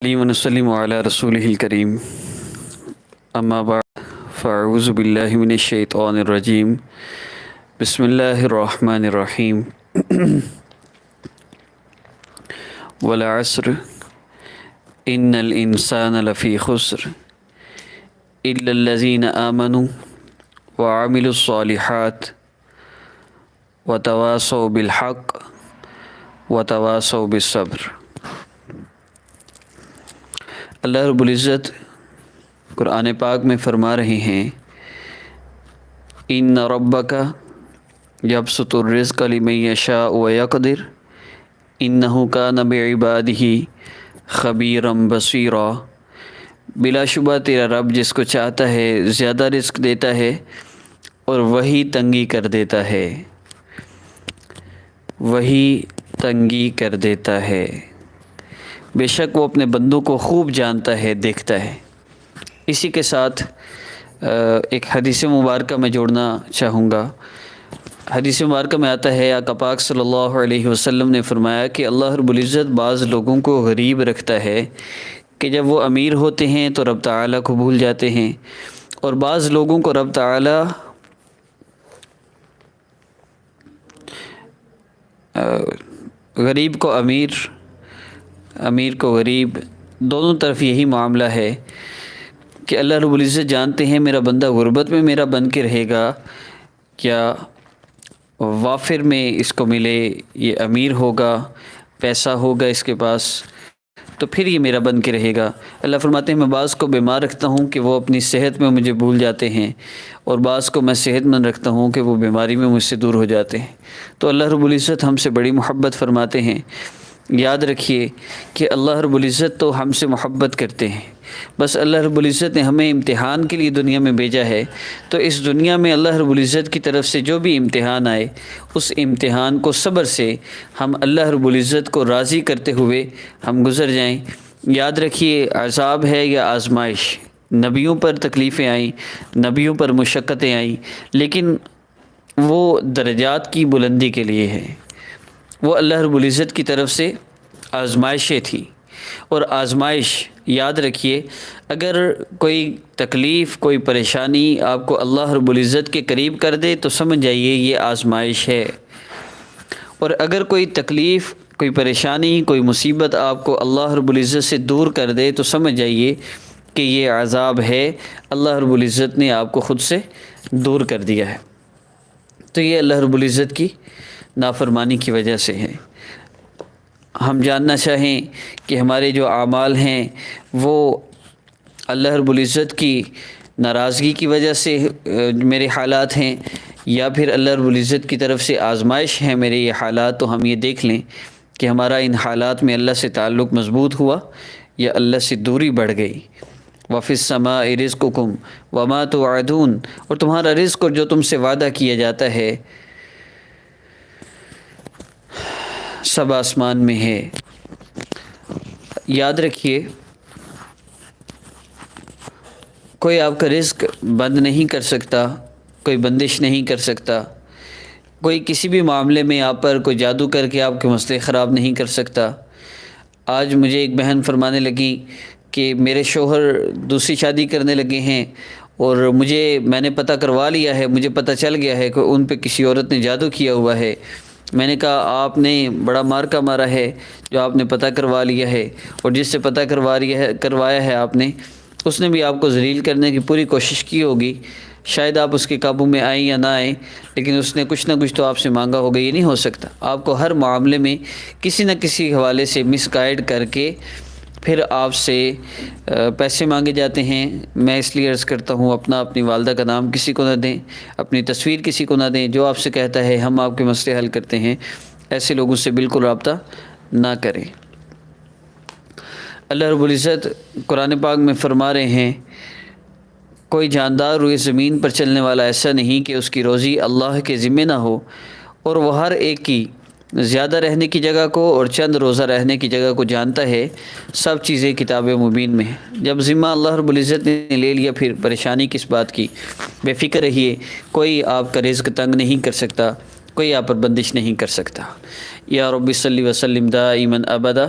ونسلم علی رسولہ الکریم اما بعد فاعوذ باللہ من الشیطان الرجیم بسم اللہ الرحمن الرحیم والعصر ان الانسان لفی خسر الا الذین آمنوا وعملوا الصالحات وتواصوا بالحق وتواصوا بالصبر۔ اللہ رب العزت قرآن پاک میں فرما رہے ہیں ان ربک یبسط الرزق لمن یشاء ویقدر انہ کان بعبادہ خبیرا بصیرا۔ بلا شبہ تیرا رب جس کو چاہتا ہے زیادہ رزق دیتا ہے اور وہی تنگی کر دیتا ہے، وہی تنگی کر دیتا ہے۔ بے شک وہ اپنے بندوں کو خوب جانتا ہے، دیکھتا ہے۔ اسی کے ساتھ ایک حدیث مبارکہ میں جوڑنا چاہوں گا۔ حدیث مبارکہ میں آتا ہے آقا پاک صلی اللہ علیہ وسلم نے فرمایا کہ اللہ رب العزت بعض لوگوں کو غریب رکھتا ہے کہ جب وہ امیر ہوتے ہیں تو رب تعالیٰ کو بھول جاتے ہیں، اور بعض لوگوں کو رب تعالیٰ غریب کو امیر، امیر کو غریب، دونوں طرف یہی معاملہ ہے کہ اللہ رب العزت جانتے ہیں میرا بندہ غربت میں میرا بن کے رہے گا یا وافر میں اس کو ملے، یہ امیر ہوگا، پیسہ ہوگا اس کے پاس تو پھر یہ میرا بن کے رہے گا۔ اللہ فرماتے ہیں میں بعض کو بیمار رکھتا ہوں کہ وہ اپنی صحت میں مجھے بھول جاتے ہیں، اور بعض کو میں صحت مند رکھتا ہوں کہ وہ بیماری میں مجھ سے دور ہو جاتے ہیں۔ تو اللہ رب العزت ہم سے بڑی محبت فرماتے ہیں۔ یاد رکھیے کہ اللہ رب العزت تو ہم سے محبت کرتے ہیں، بس اللہ رب العزت نے ہمیں امتحان کے لیے دنیا میں بھیجا ہے، تو اس دنیا میں اللہ رب العزت کی طرف سے جو بھی امتحان آئے اس امتحان کو صبر سے ہم اللہ رب العزت کو راضی کرتے ہوئے ہم گزر جائیں۔ یاد رکھیے عذاب ہے یا آزمائش، نبیوں پر تکلیفیں آئیں، نبیوں پر مشقتیں آئیں، لیکن وہ درجات کی بلندی کے لیے ہے، وہ اللہ رب العزت کی طرف سے آزمائشیں تھیں۔ اور آزمائش یاد رکھیے، اگر کوئی تکلیف کوئی پریشانی آپ کو اللہ رب العزت کے قریب کر دے تو سمجھ جائیے یہ آزمائش ہے، اور اگر کوئی تکلیف کوئی پریشانی کوئی مصیبت آپ کو اللہ رب العزت سے دور کر دے تو سمجھ جائیے کہ یہ عذاب ہے، اللہ رب العزت نے آپ کو خود سے دور کر دیا ہے۔ تو یہ اللہ رب العزت کی نافرمانی کی وجہ سے ہے۔ ہم جاننا چاہیں کہ ہمارے جو اعمال ہیں وہ اللہ رب العزت کی ناراضگی کی وجہ سے میرے حالات ہیں، یا پھر اللہ رب العزت کی طرف سے آزمائش ہیں میرے یہ حالات، تو ہم یہ دیکھ لیں کہ ہمارا ان حالات میں اللہ سے تعلق مضبوط ہوا یا اللہ سے دوری بڑھ گئی۔ وَفِي السَّمَاءِ رِزْقُكُمْ وَمَا تُوعَدُونَ، اور تمہارا رزق اور جو تم سے وعدہ کیا جاتا ہے سب آسمان میں ہے۔ یاد رکھیے کوئی آپ کا رزق بند نہیں کر سکتا، کوئی بندش نہیں کر سکتا، کوئی کسی بھی معاملے میں آپ پر کوئی جادو کر کے آپ کے مسئلے خراب نہیں کر سکتا۔ آج مجھے ایک بہن فرمانے لگی کہ میرے شوہر دوسری شادی کرنے لگے ہیں، اور میں نے پتہ کروا لیا ہے، مجھے پتہ چل گیا ہے کہ ان پہ کسی عورت نے جادو کیا ہوا ہے۔ میں نے کہا آپ نے بڑا مارکا مارا ہے جو آپ نے پتہ کروا لیا ہے، اور جس سے پتہ کروایا ہے آپ نے، اس نے بھی آپ کو ذلیل کرنے کی پوری کوشش کی ہوگی۔ شاید آپ اس کے قابو میں آئیں یا نہ آئیں، لیکن اس نے کچھ نہ کچھ تو آپ سے مانگا ہوگا۔ یہ نہیں ہو سکتا، آپ کو ہر معاملے میں کسی نہ کسی حوالے سے مس گائیڈ کر کے پھر آپ سے پیسے مانگے جاتے ہیں۔ میں اس لیے عرض کرتا ہوں اپنی والدہ کا نام کسی کو نہ دیں، اپنی تصویر کسی کو نہ دیں۔ جو آپ سے کہتا ہے ہم آپ کے مسئلے حل کرتے ہیں، ایسے لوگوں سے بالکل رابطہ نہ کریں۔ اللہ رب العزت قرآن پاک میں فرما رہے ہیں کوئی جاندار روئے زمین پر چلنے والا ایسا نہیں کہ اس کی روزی اللہ کے ذمہ نہ ہو، اور وہ ہر ایک کی زیادہ رہنے کی جگہ کو اور چند روزہ رہنے کی جگہ کو جانتا ہے، سب چیزیں کتاب مبین میں ہیں۔ جب ذمہ اللہ رب العزت نے لے لیا پھر پریشانی کس بات کی؟ بے فکر رہیے، کوئی آپ کا رزق تنگ نہیں کر سکتا، کوئی آپ پر بندش نہیں کر سکتا۔ یا رب صلی وسلم دائما ابدا